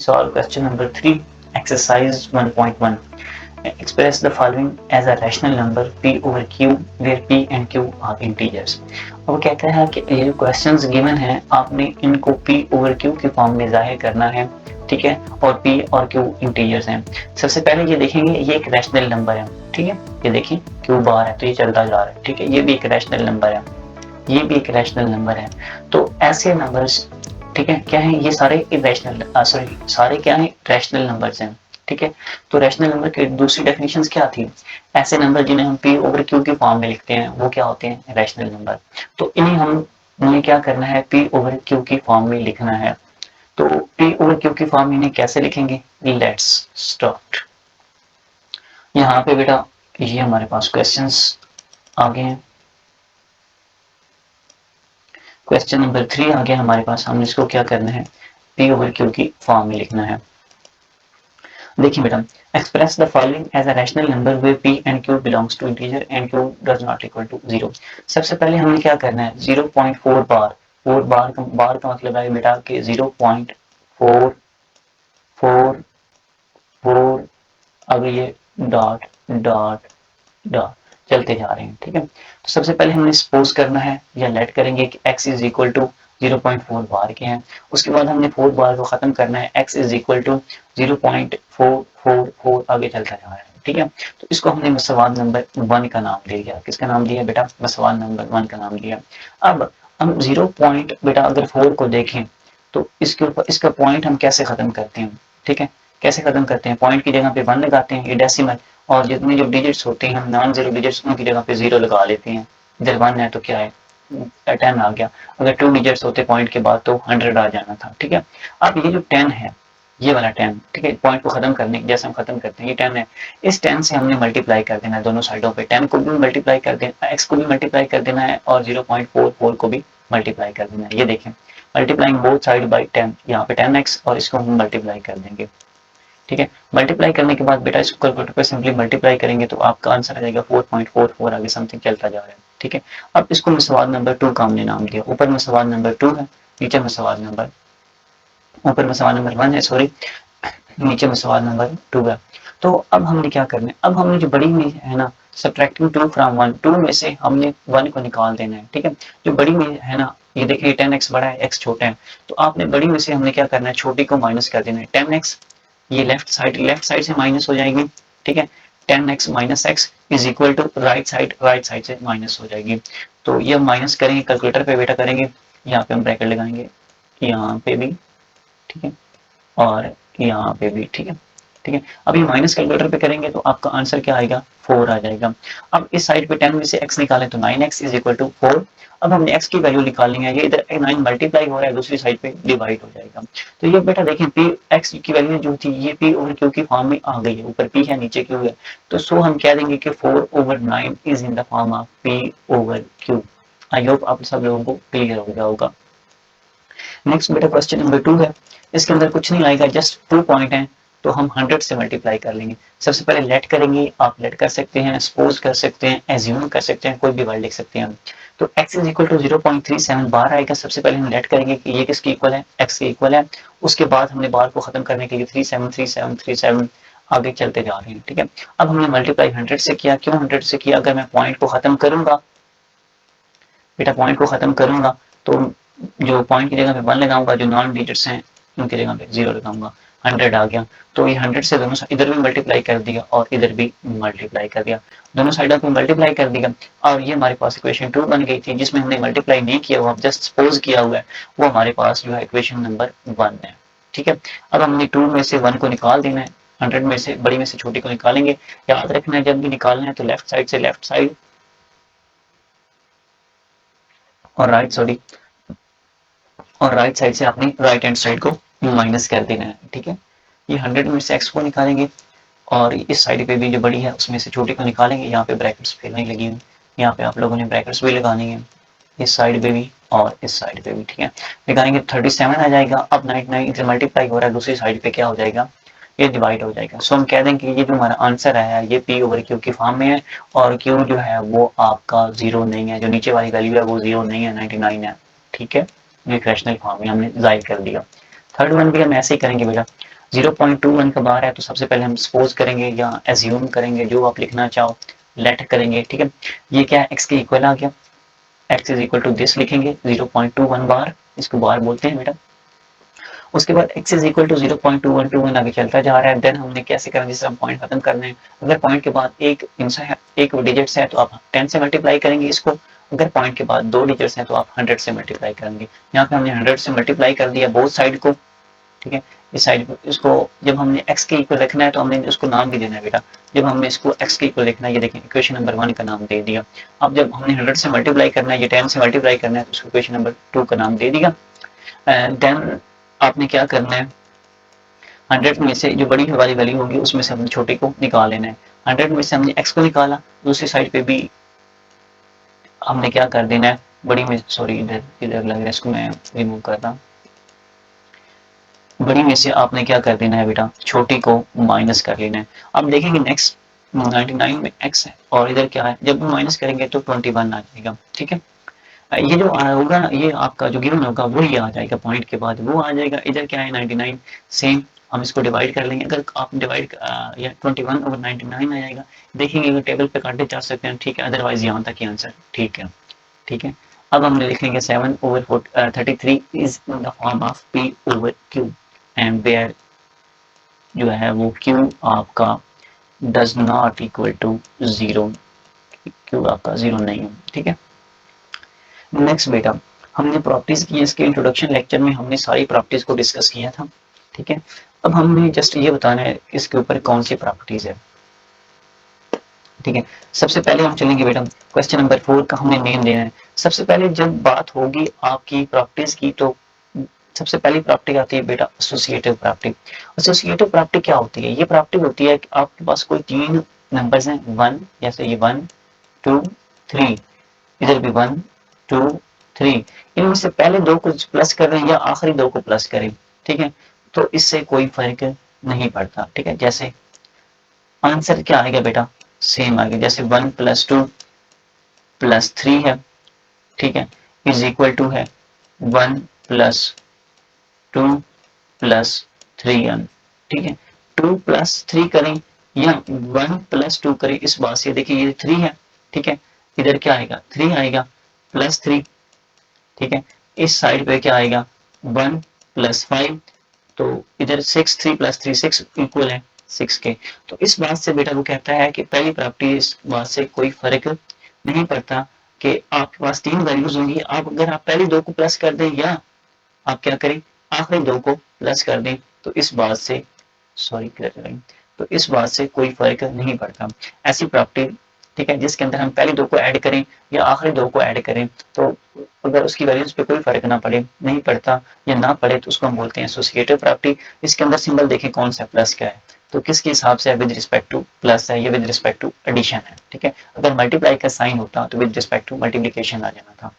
Solve question number 3, exercise 1.1. Express the following as a rational number p over q where p and q are integers. अब वो कहता है कि ये जो क्वेश्चंस गिवन है आपने इनको p over q के फॉर्म में जाहिर करना है, ठीक है, और p और q इंटीजर्स हैं। सबसे पहले ये देखेंगे ये एक रैशनल नंबर है, ठीक है, ये देखिए q बार है तो ये चलता जा रहा है, ठीक है, ये भी एक रैशनल नंबर है, ये भी एक रैशनल नंबर है। तो ऐसे नंबर्स, ठीक है, क्या है, ये सारे इरेशनल, सॉरी सारे क्या है, रैशनल नंबर्स हैं, ठीक है। तो रैशनल नंबर की दूसरी डेफिनेशन क्या थी, ऐसे नंबर जिन्हें हम p ओवर q के फॉर्म में लिखते हैं वो क्या होते हैं, रैशनल नंबर। तो इन्हें हमें क्या करना है, p ओवर q की फॉर्म में लिखना है। तो p ओवर q की फॉर्म इन्हें कैसे लिखेंगे, लेट्स स्टार्ट। यहाँ पे बेटा ये हमारे पास क्वेश्चंस आ गए हैं। क्वेश्चन नंबर 3 आ गया हमारे पास, हमने इसको क्या करना है, p ओवर q की फॉर्म में लिखना है। देखिए बेटा, express the following as a rational number where p and q belongs to integer and q does not equal to 0। सबसे पहले हमें क्या करना है, 0.4 बार, 4 बार का मतलब है बेटा कि 0.444, अब ये डॉट डॉट डॉट चलते जा रहे हैं, ठीक है। तो सबसे पहले हमने सपोज करना है या लेट करेंगे कि x इज इक्वल टू 0.4 बार के हैं। उसके बाद हमने 4 बार को खत्म करना है, x इज इक्वल टू 0.444 आगे चलता जा रहा है, ठीक है। तो इसको हमने मसवाद नंबर 1 का नाम दे दिया। किसका नाम दिया बेटा, मसवाद नंबर 1 का नाम दिया। अब हम 0 पॉइंट बेटा अगर 4 को देखें तो इसके ऊपर इसका पॉइंट हम कैसे खत्म करते हैं, ठीक है, कैसे खत्म करते हैं, पॉइंट की जगह पे 1 लगाते हैं, ये डेसिमल, और जितने जो डिजिट्स होते हैं हम नॉन जीरो डिजिट्स उनकी जगह पे 0 लगा लेते हैं। इधर 1 है तो क्या है, 10 आ गया। अगर 2 डिजिट्स होते पॉइंट के बाद तो 100 आ जाना था, ठीक है। अब ये जो 10 है, ये वाला 10, ठीक है, पॉइंट को खत्म करने जैसे हम खत्म करते हैं, ये 10 है, इस 10 से हमने मल्टीप्लाई कर देना है दोनों साइडों पे। 10 को भी मल्टीप्लाई कर देना, x को भी मल्टीप्लाई कर देना है और 0.44 को भी मल्टीप्लाई कर देना है। ये देखें, मल्टीप्लाइंग बोथ साइड बाई 10, यहाँ पे 10x और इसको हम मल्टीप्लाई कर देंगे, ठीक है। मल्टीप्लाई करने के बाद बेटा इसको कैलकुलेटर पे सिंपली मल्टीप्लाई करेंगे तो आपका आंसर आ जाएगा 4.44, आगे समथिंग चलता जा रहा है, ठीक है। अब इसको मैं सवाल नंबर 2 का हमने नाम दिया। ऊपर में सवाल नंबर 2 है, नीचे में सवाल नंबर, ऊपर में सवाल नंबर 1 है, सॉरी, नीचे में सवाल नंबर 2 है। तो अब हमने क्या करना है, अब हमने जो बड़ी में है ना, सब्ट्रैक्टिंग 2 फ्रॉम 1, 2 में से हमने 1 को निकाल देना है, ठीक है। जो बड़ी में है ना, ये देखिए 10x बड़ा है, x छोटा है, तो आपने बड़ी में से हमने क्या करना है, छोटी को माइनस कर देना है। 10x ये लेफ्ट साइड से माइनस हो जाएगी, ठीक है। 10x minus x is equal to right side से माइनस हो जाएगी। तो ये माइनस करेंगे, कैलकुलेटर पे बेटा करेंगे, यहाँ पे हम ब्रैकेट लगाएंगे, यहाँ पे भी, ठीक है, और यहाँ पे भी, ठीक है, ठीक है। अब ये माइनस कैलकुलेटर पे करेंगे तो आपका आंसर क्या आएगा, 4 आ जाएगा। अब इस साइड पे 10 में से x निकालें तो 9x इज इक्वल टू 4। अब हमने x की वैल्यू निकालनी है, ये इधर 9 मल्टीप्लाई हो रहा है, दूसरी साइड पे डिवाइड हो जाएगा। तो ये बेटा देखें p x की वैल्यू जो थी ये p ओवर q की फॉर्म में आ गई है, ऊपर p है नीचे q है, तो सो हम कह देंगे कि 4 over 9 is in the form of p over q। I hope आप सब लोगों को क्लियर हो गया होगा। नेक्स्ट बेटा क्वेश्चन नंबर 2 है, इसके अंदर कुछ नहीं आएगा, जस्ट 2 पॉइंट हैं, तो हम 100 से मल्टीप्लाई कर लेंगे। सबसे पहले लेट करेंगे, आप लेट कर सकते हैं, सपोज कर सकते हैं, एज्यूम कर सकते हैं, कोई भी वर्ड लिख सकते हैं। तो x इज इक्वल टू 0.37 बार आएगा। सबसे पहले हम लेट करेंगे कि ये किसकी इक्वल है, x के इक्वल है। उसके बाद हमने बार को खत्म करने के लिए 373737 आगे चलते जा रहे हैं, ठीक है। अब हमने मल्टीप्लाई 100 से किया, क्यों 100 से किया, अगर मैं पॉइंट को खत्म करूंगा बेटा, पॉइंट को खत्म करूंगा तो जो पॉइंट की जगह पे 1 लगाऊंगा, जो नॉन डिजिट्स हैं उनकी जगह पे 0 लगाऊंगा, 100 आ गया। तो ये 100 से दोनों इधर भी मल्टीप्लाई कर दिया और इधर भी मल्टीप्लाई कर दिया, दोनों साइडों पे मल्टीप्लाई कर दिया। और ये हमारे पास इक्वेशन 2 बन गई थी, जिसमें हमने मल्टीप्लाई नहीं किया हुआ, जस्ट सपोज किया हुआ है, वो हमारे पास जो है इक्वेशन नंबर 1 है, ठीक है। अब हमने 2 में से 1 को निकाल देना है, 100 में से बड़ी में से छोटी को निकालेंगे। याद रखना है जब भी निकालना है तो लेफ्ट साइड से लेफ्ट साइड और राइट साइड से आपने राइट हैंड साइड को माइनस कर देना है, ठीक है। ये 100 में से x को निकालेंगे और इस साइड पे भी जो बड़ी है उसमें से छोटी को निकालेंगे। यहाँ पे ब्रैकेट्स फैलने लगी हुई, यहाँ पे आप लोगों ने ब्रैकेट्स भी लगानी है, इस साइड पे भी और इस साइड पे भी, ठीक है। निकालेंगे 37 आ जाएगा। अब 99 इधर मल्टीप्लाई हो रहा है, दूसरी साइड पे क्या हो जाएगा, ये डिवाइड हो जाएगा। सो हम कह देंगे कि ये जो हमारा आंसर है ये p ओवर q की फॉर्म में है, और q जो है वो आपका 0 नहीं है, जो नीचे वाली वैल्यू है वो 0 नहीं है, 99 है, ठीक है। एक रैशनल फॉर्म में हमने जाहिर कर दिया। थर्ड वन भी हम ऐसे ही करेंगे बेटा, 0.21 का बार है तो सबसे पहले हम सपोज करेंगे या एज्यूम करेंगे, जो आप लिखना चाहो लेट करेंगे, ठीक है। ये क्या है, x के इक्वल आ गया, x is equal to this लिखेंगे 0.21 बार, इसको बार बोलते हैं बेटा। उसके बाद x इज इक्वल टू 0.2121 आगे चलता जा रहा है। देन हमने कैसे करना है, जैसे हम पॉइंट खत्म करना है, अगर पॉइंट के बाद एक डिजिट्स है तो आप 10 से मल्टीप्लाई करेंगे इसको, अगर पॉइंट के बाद 2 डिजिट्स हैं तो आप 100 से मल्टीप्लाई करेंगे। यहाँ पे हमने 100 से मल्टीप्लाई कर दिया बोथ साइड को, ठीक है। इस साइड को इसको जब हमने x के इक्वल रखना है तो हमने उसको नाम भी देना है बेटा। जब हमने इसको x के इक्वल लिखना है, ये देखें इक्वेशन नंबर 1 का नाम दे दिया। अब जब हमने 100 से मल्टीप्लाई करना है, ये 10 से मल्टीप्लाई करना है तो उसको इक्वेशन नंबर 2 का नाम दे दिया। देन आपने क्या करना है, 100 में से जो बड़ी वाली वैल्यू होगी उसमें से हमने छोटे को निकाल लेना है। 100 में से हमने x को निकाला, दूसरी साइड पे भी हमने क्या कर देना है, बड़ी में, सॉरी इधर इधर लग रहा है, इसको मैं रिमूव करता हूँ। बड़ी में से आपने क्या कर देना है बेटा, छोटी को माइनस कर लेना है। अब देखेंगे नेक्स्ट 99 में x है और इधर क्या है, जब हम माइनस करेंगे तो 21 आ जाएगा, ठीक है। ये जो होगा ये आपका जो गिवन होगा वो ही आ जाएगा, पॉइंट के बाद वो आ जाएगा। इधर क्या है 99, सेम हम इसको डिवाइड कर लेंगे, अगर आप डिवाइड या 21/99 आ जाएगा। देखेंगे अगर टेबल पे काटे जा सकते हैं, ठीक है, अदरवाइज यहाँ तक ही आंसर, ठीक है, ठीक है। अब हम लिखेंगे 7/33 is in the form of p/q and where जो है वो q आपका does not equal to 0, q आपका 0 नहीं है, ठीक है। नेक्स्ट बेटा हमने प्रॉपर्टीज की, इसके इंट्रोडक्शन लेक्चर में हमने सारी प्रॉपर्टीज को डिस्कस किया था, ठीक है। अब हमने जस्ट ये बताना है इसके ऊपर कौन सी प्रॉपर्टीज है, ठीक है। सबसे पहले हम चलेंगे बेटा क्वेश्चन नंबर 4 का हमने नेम देना है। सबसे पहले जब बात होगी आपकी प्रॉपर्टीज की तो सबसे पहली प्रॉपर्टी आती है बेटा एसोसिएटिव प्रॉपर्टी। एसोसिएटिव प्रॉपर्टी क्या होती है, ये प्रॉपर्टी होती है कि आपके पास कोई तीन नंबर्स हैं, 1 जैसे ये 1 2 3, इधर भी 1 2 3, इनमें से पहले दो को प्लस कर रहे हैं या आखिरी दो को प्लस करें, ठीक है, तो इससे कोई फर्क नहीं पड़ता, ठीक है। जैसे आंसर क्या आएगा बेटा, सेम आएगा, जैसे 1 + 2 + 3 है, ठीक है, इज इक्वल टू है 1 + 2 + 3n, ठीक है। 2 + 3 करें या 1 + 2 करें, इस बात से देखिए ये 3 है, ठीक है, इधर क्या आएगा 3 आएगा +3, ठीक है। इस साइड पे क्या आएगा 1 + 5, तो इधर 6, 3 + 3 6 इक्वल है 6 के। तो इस बात से बेटा वो कहता है कि पहली प्रॉपर्टी, इस बात से कोई फर्क नहीं पड़ता कि आपके पास तीन वैल्यूज होंगी, आप अगर आप पहली दो को प्लस कर दें या आप क्या करें आखिरी दो को प्लस कर दें, तो इस बात से, सॉरी तो इस बात से कोई फर्क नहीं पड़ता। ऐसी प्रॉपर्टी, ठीक है, जिसके अंदर हम पहले दो को ऐड करें या आखिरी दो को ऐड करें, तो अगर उसकी वैल्यूज पे कोई फर्क ना पड़े, नहीं पड़ता या ना पड़े, तो उसको हम बोलते हैं एसोसिएटिव प्रॉपर्टी। इसके अंदर सिंबल देखें कौन सा प्लस क्या है, तो किसके हिसाब से विद रिस्पेक्ट टू प्लस है, ये विद रिस्पेक्ट टू एडिशन है, ठीक है। अगर मल्टीप्लाई का साइन होता तो विद रिस्पेक्ट टू मल्टीप्लीकेशन आ जाना था।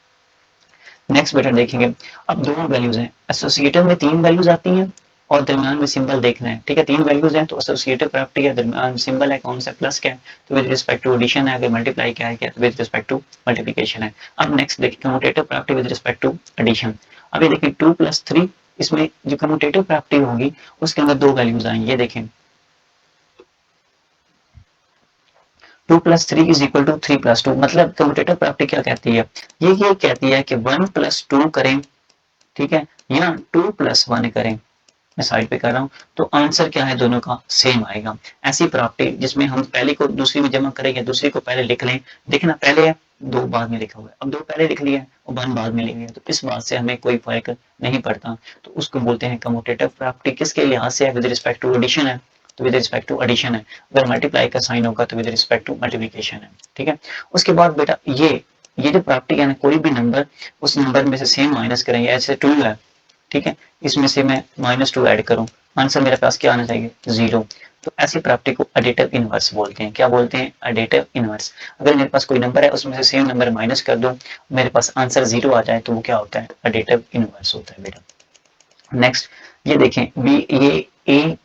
नेक्स्ट बेटा देखेंगे, अब दोनों वैल्यूज हैं, एसोसिएटिव में तीन वैल्यूज आती हैं और दरमियान में सिंबल देखना है, ठीक है। तीन वैल्यूज हैं तो एसोसिएटिव प्रॉपर्टी है, दरमियान सिंबल है कौन सा प्लस क्या है, तो विद रिस्पेक्ट टू एडिशन है, अगर मल्टीप्लाई क्या है क्या तो विद रिस्पेक्ट टू मल्टीप्लिकेशन है। अब नेक्स्ट देखिए commutative property with respect to addition. अब ये देखिए 2 + 3, इसमें जो कम्यूटेटिव प्रॉपर्टी होगी उसके अंदर दो वैल्यूज आएंगी, ये देखें 2 + 3 इज इक्वल टू 3 + 2, मतलब कम्यूटेटिव प्रॉपर्टी क्या कहती है, ये कहती है कि 1 + 2 करें, ठीक है, या 2 + 1 करें, मैं साइड पे कर रहा हूँ, तो आंसर क्या है दोनों का सेम आएगा। ऐसी प्रॉपर्टी जिसमें हम पहले को दूसरी में जमा करें या दूसरी को पहले लिख लें, देखना पहले है दो बाद में लिखा हुआ है, अब दो पहले लिख लिया और वन बाद में लिख लिया, तो इस बात से हमें कोई फर्क नहीं पड़ता, तो उसको बोलते हैं कम्यूटेटिव प्रॉपर्टी। किसके लिहाज से है, विद रिस्पेक्ट टू एडिशन है, तो विद रिस्पेक्ट टू एडिशन है, अगर मल्टीप्लाई का साइन होगा तो विद रिस्पेक्ट टू मल्टीप्लिकेशन है, ठीक है। उसके बाद बेटा ये जो प्रॉपर्टी है ना, कोई भी नंबर उस नंबर में से सेम माइनस करें, ऐसे 2 है, ठीक है, इसमें से मैं -2 ऐड करूं, आंसर मेरे पास क्या आना चाहिए 0, तो ऐसी प्रॉपर्टी को एडिटिव इनवर्स बोलते हैं। क्या बोलते हैं, एडिटिव इनवर्स। अगर मेरे पास कोई नंबर है उसमें से सेम नंबर माइनस कर दूं, मेरे पास आंसर 0 आ जाए, तो वो क्या होता है, एडिटिव इनवर्स होता है बेटा। नेक्स्ट ये देखें बी, ये a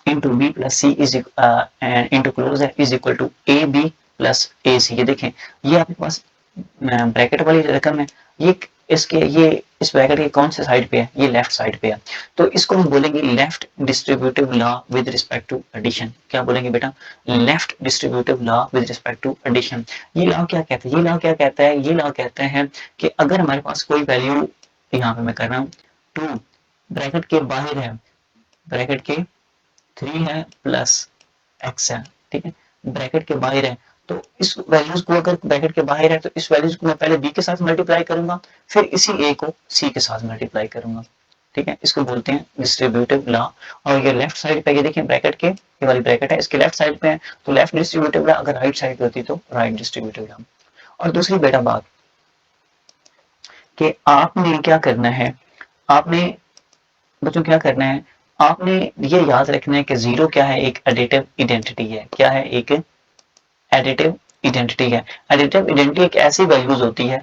into b plus c is into close है is equal to a b plus a c. ये देखें ये आपके पास ब्रैकेट वाली रकम है, ये इसके ये इस ब्रैकेट के कौन से साइड पे है, ये लेफ्ट साइड पे है, तो इसको हम बोलेंगे left distributive law with respect to addition. क्या बोलेंगे बेटा, left distributive law with respect to addition. ये लॉ क्या कहता है, ये लॉ क्या कहता है, ये लॉ कहता है कि अगर हमारे पास कोई वैल्यू, यहाँ पे मैं कर रहा हूँ 2 ब्रैकेट के बाहर है, ब्रैकेट के 3 है प्लस x है, ठीक है, ब्रैकेट के बाहर है, तो इस वैल्यूज को अगर ब्रैकेट के बाहर है तो इस वैल्यूज को मैं पहले b के साथ मल्टीप्लाई करूंगा, फिर इसी a को c के साथ मल्टीप्लाई करूंगा, ठीक है, इसको बोलते हैं डिस्ट्रीब्यूटिव लॉ। और ये लेफ्ट साइड पे, ये देखिए ब्रैकेट के, ये वाली ब्रैकेट है, इसके लेफ्ट साइड पे है, तो लेफ्ट डिस्ट्रीब्यूटिव लॉ, अगर राइट साइड पे होती तो राइट डिस्ट्रीब्यूटिव लॉ। और दूसरी बेटा बात कि आपने क्या करना है, आपने बच्चों क्या करना है, आपने ये याद रखना है कि जीरो क्या है, एक एडिटिव आइडेंटिटी है। क्या है, एक एडिटिव आइडेंटिटी है। एडिटिव आइडेंटिटी एक ऐसी वैल्यूज होती है,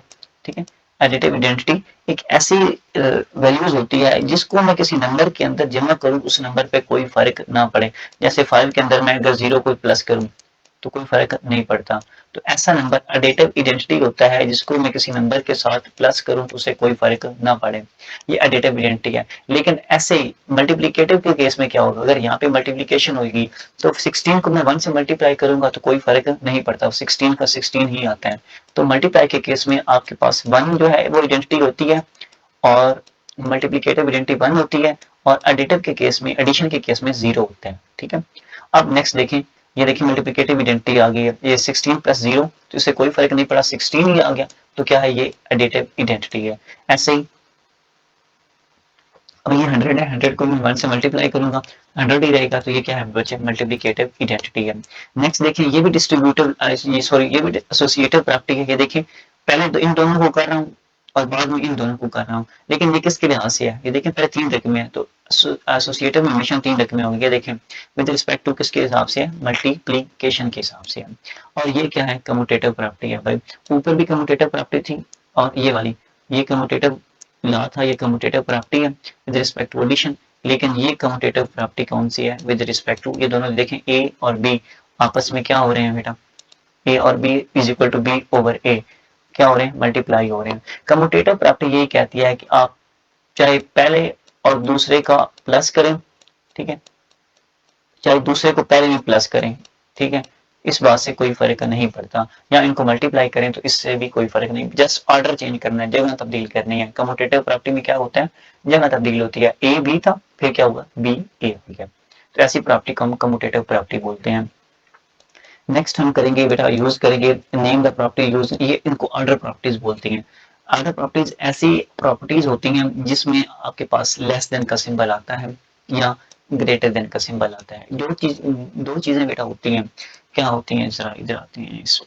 ठीक है, एडिटिव आइडेंटिटी एक ऐसी वैल्यूज होती है जिसको मैं किसी नंबर के अंदर जमा करूं, उस नंबर पे कोई फर्क ना पड़े। जैसे 5 के अंदर मैं अगर 0 को प्लस करूं तो कोई फर्क नहीं पड़ता, तो ऐसा नंबर एडिटिव आइडेंटिटी होता है जिसको मैं किसी नंबर के साथ प्लस करूं तो उसे कोई फर्क ना पड़े, ये एडिटिव आइडेंटिटी है। लेकिन ऐसे ही मल्टीप्लिकेटिव के केस में क्या होगा, अगर यहाँ पे मल्टीप्लिकेशन होगी तो 16 को मैं 1 से मल्टीप्लाई करूंगा तो कोई फर्क नहीं पड़ता, 16 का 16 ही आता है। तो मल्टीप्लाई के केस में आपके पास 1 जो है वो आइडेंटिटी होती है, और मल्टीप्लिकेटिव आइडेंटिटी 1 होती है, और एडिटिव के केस में, एडिशन के केस में 0 होता है, ठीक है। अब नेक्स्ट देखें, ये देखिए मल्टीप्लिकेटिव आइडेंटिटी आ गई है, ये 16 प्लस 0, तो इससे कोई फर्क नहीं पड़ा, 16 ही आ गया, तो क्या है, ये एडिटिव आइडेंटिटी है। ऐसे ही अब ये 100 है, 100 को मैं 1 से मल्टीप्लाई करूंगा, 100 ही रहेगा, तो ये क्या है बच्चे, मल्टीप्लिकेटिव आइडेंटिटी है। नेक्स्ट देखिए, ये भी डिस्ट्रीब्यूटिव, ये सॉरी, ये भी एसोसिएटिव प्रॉपर्टी है। ये देखिए पहले तो इन दोनों को कर रहा हूँ और बाद में इन दोनों को कर रहा हूँ, लेकिन ये किसके लिहाज से है, ये देखिए पहले 3 रकमें हैं, तो एसोसिएटिव में हमेशा 3 रकमें होंगी। ये देखें विद रिस्पेक्ट टू किसके हिसाब से है, मल्टीप्लीकेशन के हिसाब से है। और ये क्या है, कम्यूटेटिव प्रॉपर्टी है भाई, ऊपर भी कम्यूटेटिव प्रॉपर्टी थी, और ये वाली, ये कम्यूटेटिव लॉ था, ये कम्यूटेटिव प्रॉपर्टी है विद रिस्पेक्ट टू एडिशन। लेकिन ये कम्यूटेटिव प्रॉपर्टी कौन सी है, विद रिस्पेक्ट टू, ये दोनों देखें ए और बी आपस में क्या हो रहे हैं बेटा, ए और b is equal to b over a, क्या हो रहे हैं, मल्टीप्लाई हो रहे हैं। कम्यूटेटिव प्रॉपर्टी यही कहती है कि आप चाहे पहले और दूसरे का प्लस करें, ठीक है, चाहे दूसरे को पहले भी प्लस करें, ठीक है, इस बात से कोई फर्क नहीं पड़ता, या इनको मल्टीप्लाई करें तो इससे भी कोई फर्क नहीं, जस्ट ऑर्डर चेंज करना है, जगह तब्दील करनी है। कम्यूटेटिव प्रॉपर्टी में क्या होता है, जगह तब्दील होती है, ए बी था फिर क्या हुआ, बी ए हो गया, तो ऐसी प्रॉपर्टी को हम कम्यूटेटिव प्रॉपर्टी बोलते हैं। नेक्स्ट हम करेंगे बेटा, यूज करेंगे नेम द प्रॉपर्टी यूज, ये इनको ऑर्डर प्रॉपर्टीज बोलती हैं। ऑर्डर प्रॉपर्टीज ऐसी प्रॉपर्टीज होती हैं जिसमें आपके पास लेस देन का सिंबल आता है या ग्रेटर देन का सिंबल आता है। दो चीजें बेटा होती हैं, क्या होती हैं, जरा इधर आते हैं, इस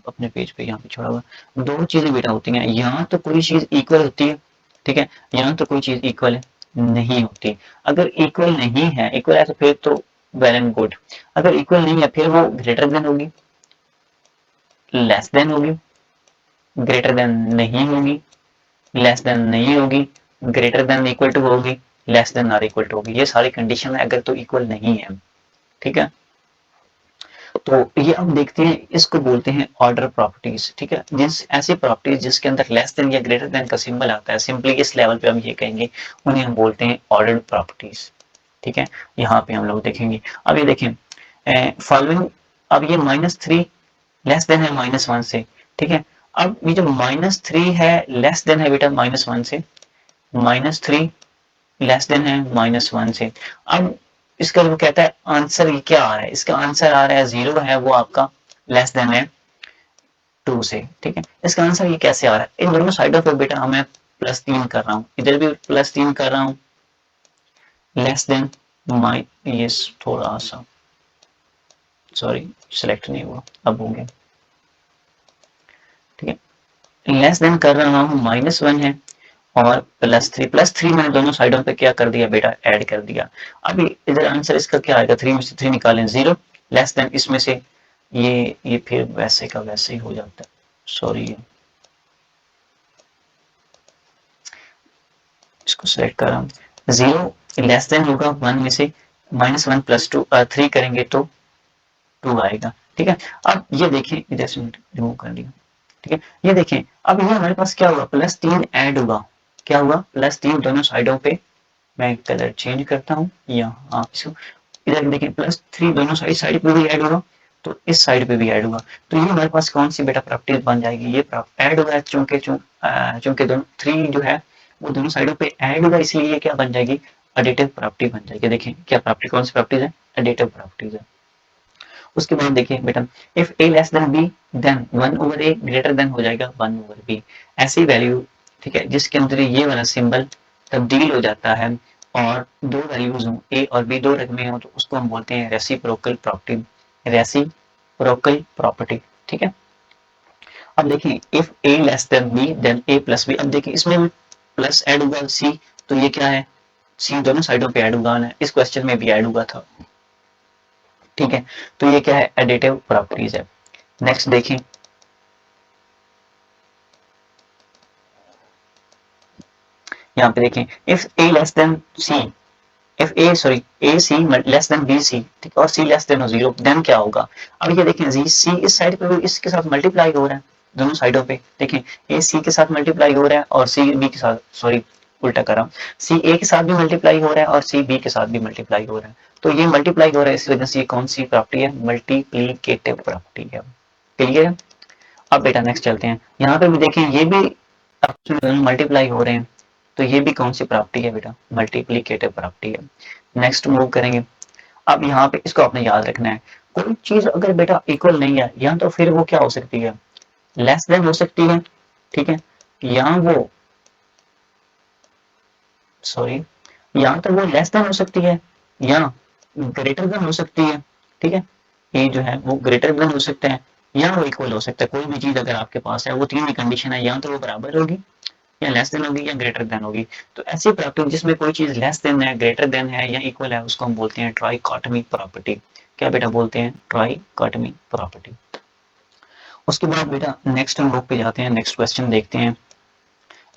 अपने पेज पे यहाँ पे छोड़ा हुआ, दो चीजें बेटा होती हैं, यहाँ तो कोई चीज इक्वल होती है, ठीक है, यहाँ तो कोई चीज इक्वल नहीं होती। अगर इक्वल नहीं है, इक्वल है तो फिर तो वेल एंड गुड, अगर इक्वल नहीं है फिर वो ग्रेटर देन होगी, लेस देन होगी, ग्रेटर देन नहीं होगी, लेस देन नहीं होगी, ग्रेटर देन इक्वल टू होगी, less than not equal to होगी, ये सारी कंडीशन है अगर तो इक्वल नहीं है, ठीक है। तो ये अब देखते हैं, इसको बोलते हैं ऑर्डर प्रॉपर्टीज, ठीक है, जिस ऐसी प्रॉपर्टीज जिसके अंदर लेस देन या ग्रेटर देन का सिंबल आता है, सिंपली इस लेवल पे हम ये कहेंगे, उन्हें हम बोलते हैं ऑर्डर प्रॉपर्टीज, ठीक है। यहाँ पे हम लोग देखेंगे, अब ये देखें फॉलोइंग, अब ये -3 लेस देन है -1 से, ठीक है। अब ये जो -3 है लेस देन है बेटा -1 से, -3 लेस देन है -1 से। अब इसका वो कहता है आंसर ये क्या आ रहा है, इसका आंसर आ रहा है 0 है, वो आपका लेस देन है 2 से, ठीक है। इसका आंसर ये कैसे आ रहा है, इन दोनों साइडों पे बेटा मैं +3 कर रहा हूँ, इधर भी +3 कर रहा हूँ, लेस देन ये थोड़ा सा सॉरी सिलेक्ट नहीं हुआ, अब हो गया, ठीक है, लेस देन कर रहा हूँ, -1 है और +3 मैंने दोनों साइडों पे क्या कर दिया बेटा, ऐड कर दिया। अभी इधर आंसर इसका क्या आएगा, 3 में से 3 निकालें 0, लेस देन इसमें से ये फिर वैसे का वैसे ही हो जाता है, सॉरी इसको सेलेक्ट कर रहा हूँ, 0 लेस देन होगा 1 में से, -1 +2 3 करेंगे तो 2 आएगा, ठीक है। अब ये देखिए इधर से रिमूव कर दिया, ठीक है, ये देखें अब ये हमारे पास क्या हुआ, +3 ऐड हुआ, क्या हुआ, +3 दोनों साइडों पे, मैं कलर चेंज करता हूँ यहाँ, इसको इधर देखें +3 दोनों साइड पे भी ऐड होगा, तो इस साइड पे भी ऐड होगा, तो ये हमारे पास कौन सी बेटा प्रॉपर्टीज बन जाएगी, ये ऐड होगा चूंकि दोनों 3 जो है वो दोनों साइडों पे ऐड होगा, इसलिए ये क्या बन जाएगी, एडिटिव प्रॉपर्टी बन जाएगी। देखें क्या प्रॉपर्टी, कौन सी प्रॉपर्टीज है, एडिटिव प्रॉपर्टीज है। उसके बाद देखिए बेटा, if A less than B then 1/a greater than हो जाएगा 1/b, ऐसी वैल्यू, ठीक है, जिसके अंदर ये वाला सिंबल तब्दील हो जाता है और दो वैल्यूज हों ए और बी, दो रकमें हों, तो उसको हम बोलते हैं रेसिप्रोकल प्रॉपर्टी, रेसिप्रोकल प्रॉपर्टी। ठीक है, अब देखिए if A less than B then A plus B, अब देखिए इसमें भी प्लस ऐड होगा सी, तो ये क्या है, सी दोनों साइडों पे ऐड होगा, इस क्वेश्चन में भी ऐड हुआ था। ठीक है, तो ये क्या है, एडिटिव प्रॉपर्टीज है। नेक्स्ट देखें, यहाँ पे देखें if A less than C, if A sorry A C less than B C, ठीक है, और सी लेस देन 0 देन क्या होगा, अब ये देखें जी सी इस साइड पे भी इसके साथ मल्टीप्लाई हो रहा है, दोनों साइडों पे देखें ए सी के साथ मल्टीप्लाई हो रहा है और सी बी के साथ, सॉरी उल्टा कर रहा हूँ, सी ए के साथ भी मल्टीप्लाई हो रहा है और सी बी के साथ भी मल्टीप्लाई हो रहा है, तो ये मल्टीप्लाई हो रहा है, इस वजह से ये कौन सी प्रॉपर्टी है, मल्टीप्लीकेटिव प्रॉपर्टी है। क्लियर है, अब बेटा नेक्स्ट चलते हैं, यहाँ पे भी देखें ये भी मल्टीप्लाई हो रहे हैं, तो ये भी कौन सी प्रॉपर्टी है बेटा, मल्टीप्लीकेटिव प्रॉपर्टी है। नेक्स्ट मूव करेंगे, अब यहाँ पे इसको आपने याद रखना है, कोई चीज अगर बेटा इक्वल नहीं है या तो फिर वो क्या हो सकती है, लेस देन हो सकती है, ठीक है, या वो सॉरी या तो वो लेस देन हो सकती है या ग्रेटर देन हो सकती है। ठीक है, ये जो है वो ग्रेटर देन हो सकता है या वो इक्वल हो सकता है, कोई भी चीज अगर आपके पास है वो तीन ही कंडीशन है, या तो वो बराबर होगी या लेस देन होगी या ग्रेटर देन होगी, तो ऐसी प्रॉपर्टी जिसमें कोई चीज लेस देन है, ग्रेटर देन है या इक्वल है, उसको हम बोलते हैं ट्राइकॉटमी प्रॉपर्टी। क्या बेटा बोलते हैं, ट्राइकॉटमी प्रॉपर्टी। उसके बाद बेटा नेक्स्ट हम बुक पे जाते हैं, नेक्स्ट क्वेश्चन देखते हैं,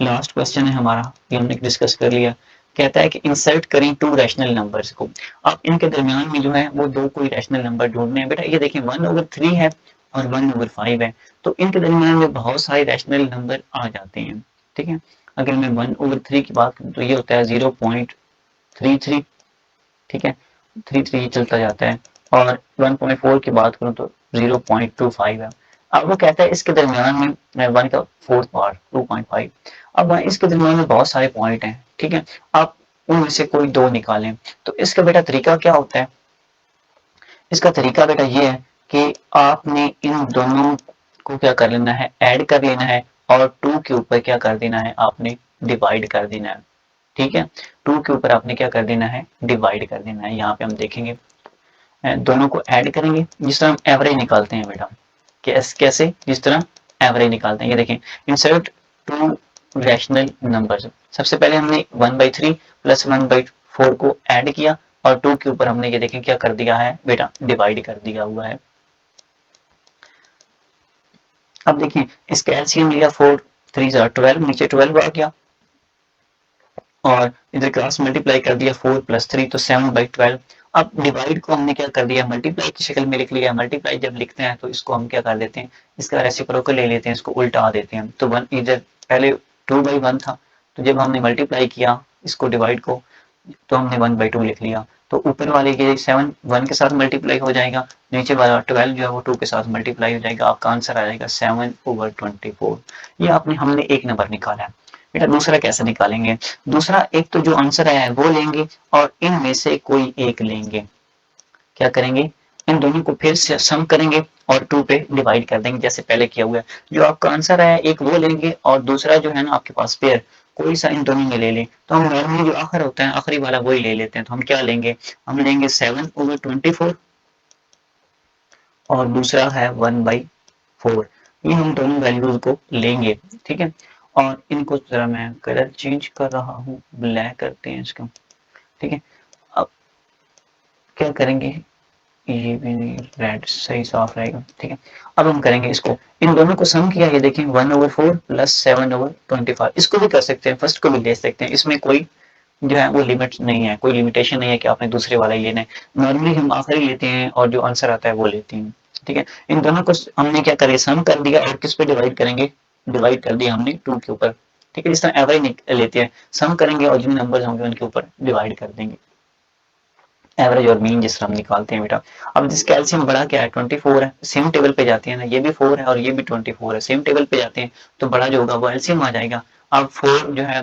लास्ट क्वेश्चन है हमारा, ये हमने डिस्कस कर लिया। कहता है कि इंसर्ट करें टू रैशनल नंबर्स को, अब इनके दरमियान में जो है वो दो कोई रैशनल नंबर ढूंढने हैं। बेटा ये देखिए 1/3 है और 1/5 है, तो इनके दरमियान में बहुत सारे रैशनल नंबर आ जाते हैं। ठीक है, अगर मैं 1/3 की बात करूँ तो ये होता है 0.33, ठीक है, 33 चलता जाता है, और 1.4 की बात करूँ तो 0.25 है। अब वो कहता है इसके दरमियान में 1 का फोर्थ पार्ट 2.5, अब इसके दरमियान में बहुत सारे पॉइंट हैं, ठीक है, आप उनमें से कोई दो निकालें, तो इसका बेटा तरीका क्या होता है, इसका तरीका बेटा ये है कि आपने इन दोनों को क्या कर लेना है, ऐड कर लेना है, और 2 के ऊपर क्या कर देना है, आपने डिवाइड कर देना है। ठीक है, 2 के ऊपर आपने क्या कर देना है, डिवाइड कर देना है। यहाँ पे हम देखेंगे दोनों को ऐड करेंगे, जिस तरह हम एवरेज निकालते हैं बेटा, कैसे, जिस तरह एवरेज निकालते हैं, ये देखें इंसर्ट टू रैशनल नंबर्स, सबसे पहले हमने 1/3 प्लस 1/4 को ऐड किया और 2 के ऊपर हमने ये देखें क्या कर दिया है बेटा, डिवाइड कर दिया हुआ है। अब देखिए इसका एलसीएम लिया 4 3 12, नीचे 12 आ गया, और इधर क्रॉस मल्टीप्लाई कर दिया 4 + 3 तो 7/12। अब डिवाइड को हमने क्या कर दिया, मल्टीप्लाई की शक्ल में लिख लिया, मल्टीप्लाई जब लिखते हैं तो इसको हम क्या कर देते हैं, इसका रेसिप्रोकल ले लेते हैं, इसको उल्टा देते हैं, तो 1 इधर पहले 2/1 था, तो जब हमने मल्टीप्लाई किया इसको डिवाइड को, तो हमने 1/2 लिख लिया, तो ऊपर वाले के 7 1 के साथ मल्टीप्लाई हो जाएगा, नीचे वाला 12 जो है वो 2 के साथ मल्टीप्लाई हो जाएगा, आपका आंसर आ जाएगा 7/24। ये आपने हमने एक नंबर निकाला है। बेटा दूसरा कैसे निकालेंगे, दूसरा एक तो जो आंसर आया है वो लेंगे और इनमें से कोई एक लेंगे, क्या करेंगे, इन दोनों को फिर से सम करेंगे और 2 पे डिवाइड कर देंगे जैसे पहले किया हुआ है, जो आपका आंसर आया एक वो लेंगे और दूसरा जो है ना आपके पास पेयर कोई सा इन दोनों में ले लें, तो हम नॉर्मली जो आखिर होता है आखिरी वाला वही ले लेते हैं, तो हम क्या लेंगे, हम लेंगे 7/24 और दूसरा है 1/4, ये हम दोनों वैल्यूज को लेंगे। ठीक है, और इनको जरा मैं कलर चेंज कर रहा हूँ, ब्लैक करते हैं इसका। ठीक है, अब क्या करेंगे, ये भी नहीं, रेड सही साफ रहेगा। ठीक है, अब हम करेंगे इसको, इन दोनों को सम किया, ये देखें 1/4 प्लस 7/25, इसको भी कर सकते हैं, फर्स्ट को भी ले सकते हैं, इसमें कोई जो है वो लिमिट नहीं है, कोई लिमिटेशन नहीं है कि आपने दूसरे वाला ही लेना है, नॉर्मली हम आखिरी लेते हैं और जो आंसर आता है वो लेते हैं। ठीक है। इन दोनों को हमने क्या करें, सम कर दिया और किस पे डिवाइड करेंगे, डिवाइड कर दिया हमने 2 के ऊपर। ठीक है, इस तरह एवरेज लेते हैं, सम करेंगे और जिन नंबर होंगे उनके ऊपर डिवाइड कर देंगे, एवरेज और मीन जिस तरह हम निकालते हैं बेटा। अब जिस कैल्शियम बड़ा क्या है 24 है, सेम टेबल पे जाते हैं ना, ये भी 4 है और ये भी 24 है, सेम टेबल पे जाते हैं तो बड़ा जो होगा वो एलसीएम आ जाएगा। अब 4 जो है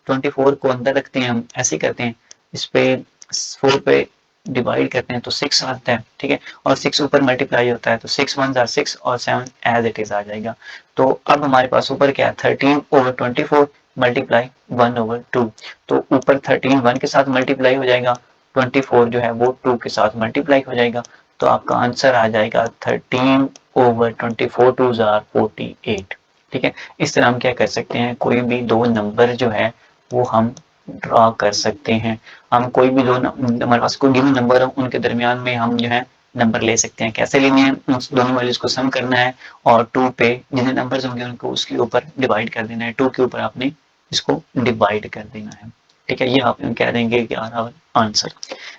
24 को अंदर रखते हैं, हम ऐसे करते हैं, इस पे 4 पे डिवाइड करते हैं तो 6 आता है। ठीक है, और 6 ऊपर मल्टीप्लाई होता है तो 6 1 आर 6 और 7 एज इट इज आ जाएगा। तो अब हमारे पास ऊपर क्या है 13/24 मल्टीप्लाई 1/2। तो ऊपर 13 1 के साथ मल्टीप्लाई हो जाएगा, 24 जो है वो 2 के साथ मल्टीप्लाई हो जाएगा, तो आपका आंसर आ जाएगा 13/24 2 आर 48। ठीक है, इस तरह हम क्या कर सकते हैं, कोई भी दो नंबर जो है वो हम ड्रॉ कर सकते हैं। हम कोई भी दो हमारे पास कोई गिवन नंबर हो उनके दरमियान में हम जो है नंबर ले सकते हैं। कैसे लेने हैं, उस दोनों वैल्यूज को सम करना है और 2 पे जितने नंबर्स होंगे उनको उसके ऊपर डिवाइड कर देना है, 2 के ऊपर आपने इसको डिवाइड कर देना है। ठीक है, ये आप कह देंगे कि आंसर।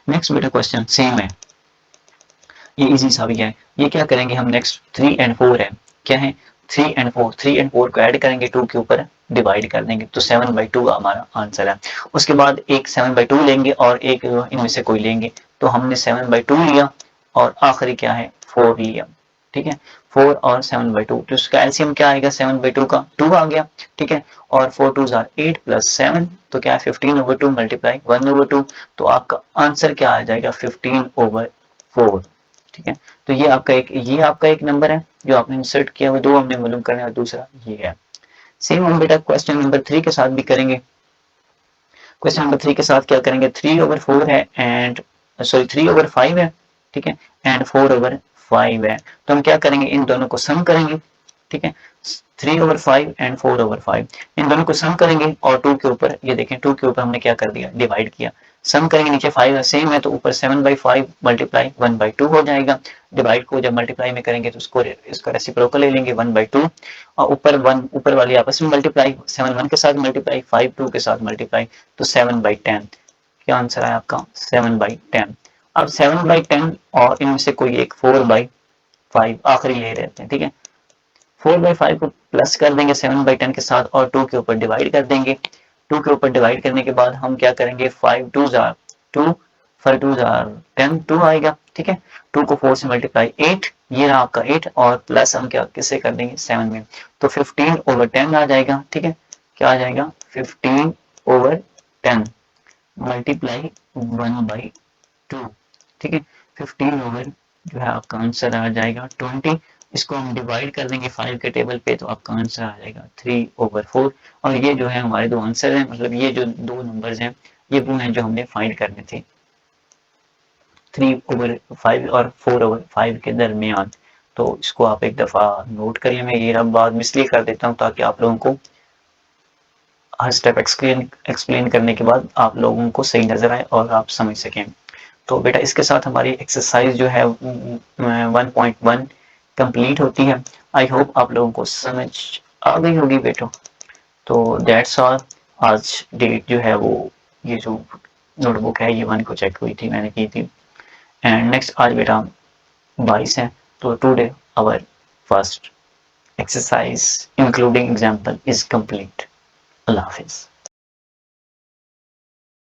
नेक्स्ट बेटा क्वेश्चन सेम है, ये इजी सा भी है। ये क्या करेंगे हम, नेक्स्ट 3 एंड 4 है, क्या है 3 एंड 4 को ऐड करेंगे 2 के ऊपर डिवाइड कर देंगे तो 7/2 हमारा आंसर है। उसके बाद एक 7/2 लेंगे और एक इनमें से कोई लेंगे, तो हमने 7/2 लिया और आखिरी क्या है 4 लिया। ठीक है, 4 और 7/2 तो उसका एलसीएम क्या आएगा, 7/2 का 2 आ गया। ठीक है, और 4 2 आर 8 प्लस 7 तो क्या है 15/2 मल्टीप्लाई 1/2, तो आपका आंसर क्या आ जाएगा 15/4। ठीक है, तो ये आपका एक नंबर है जो आपने इंसर्ट किया हुआ, दो हमने मालूम करना है और दूसरा ये है। सेम हम बेटा क्वेश्चन नंबर 3 के साथ भी करेंगे। क्वेश्चन नंबर 3 के साथ क्या करेंगे, 3/4 है एंड सॉरी 3/5 है। ठीक है, एंड 4/5 है, तो हम क्या करेंगे, इन दोनों को सम करेंगे। ठीक है, 3/5 एंड 4/5 इन दोनों को सम करेंगे और 2 के ऊपर, ये देखें 2 के ऊपर हमने क्या कर दिया, डिवाइड किया। सम करेंगे, नीचे 5 है सेम है तो ऊपर 7/5 मल्टीप्लाई 1/2 हो जाएगा। डिवाइड को जब मल्टीप्लाई में करेंगे तो उसको इसका रेसिप्रोकल ले लेंगे 1/2 और ऊपर 1 ऊपर वाली आपस में मल्टीप्लाई, 7 1 के साथ मल्टीप्लाई 5 2 के साथ मल्टीप्लाई तो 7/10। क्या आंसर है आपका 7/10। अब 7/10 और इनमें से कोई एक 4/5 आखिरी ले लेते हैं। ठीक है, 4/5 को प्लस कर देंगे 7/10 के साथ और 2 के ऊपर डिवाइड कर देंगे। 2 के ऊपर डिवाइड करने के बाद हम क्या करेंगे 5 2 आर 2 5 2 आर 10 2 आएगा। ठीक है, 2 को 4 से मल्टीप्लाई 8, ये रहा आपका 8 और प्लस हम क्या किससे कर देंगे 7 में, तो 15/10 आ जाएगा। ठीक है, क्या आ जाएगा 15/10 मल्टीप्लाई 1/2। ठीक है, 15 ओवर जो है आपका आंसर आ जाएगा 20। इसको हम डिवाइड कर देंगे 5 के टेबल पे तो आपका आंसर आ जाएगा 3/4। और ये जो है हमारे दो आंसर हैं, मतलब ये जो दो नंबर्स हैं ये वो हैं जो हमने फाइंड करने थे 3/5 और 4/5 के दरमियान। तो इसको आप एक दफ़ा नोट करिए, मैं ये बात इसलिए कर देता हूँ ताकि आप लोगों को हर स्टेप एक्सप्लेन करने के बाद आप लोगों को सही नजर आए और आप समझ सकें। तो बेटा इसके साथ हमारी एक्सरसाइज जो है 1.1 कंप्लीट होती है। आई होप आप लोगों को समझ आ गई होगी बेटो। तो दैट्स ऑल, आज डेट जो है वो ये जो नोटबुक है ये 1 को चेक हुई थी, मैंने की थी। एंड नेक्स्ट आज बेटा 22 है, तो today our first exercise including example is complete. अल्लाह हाफिज।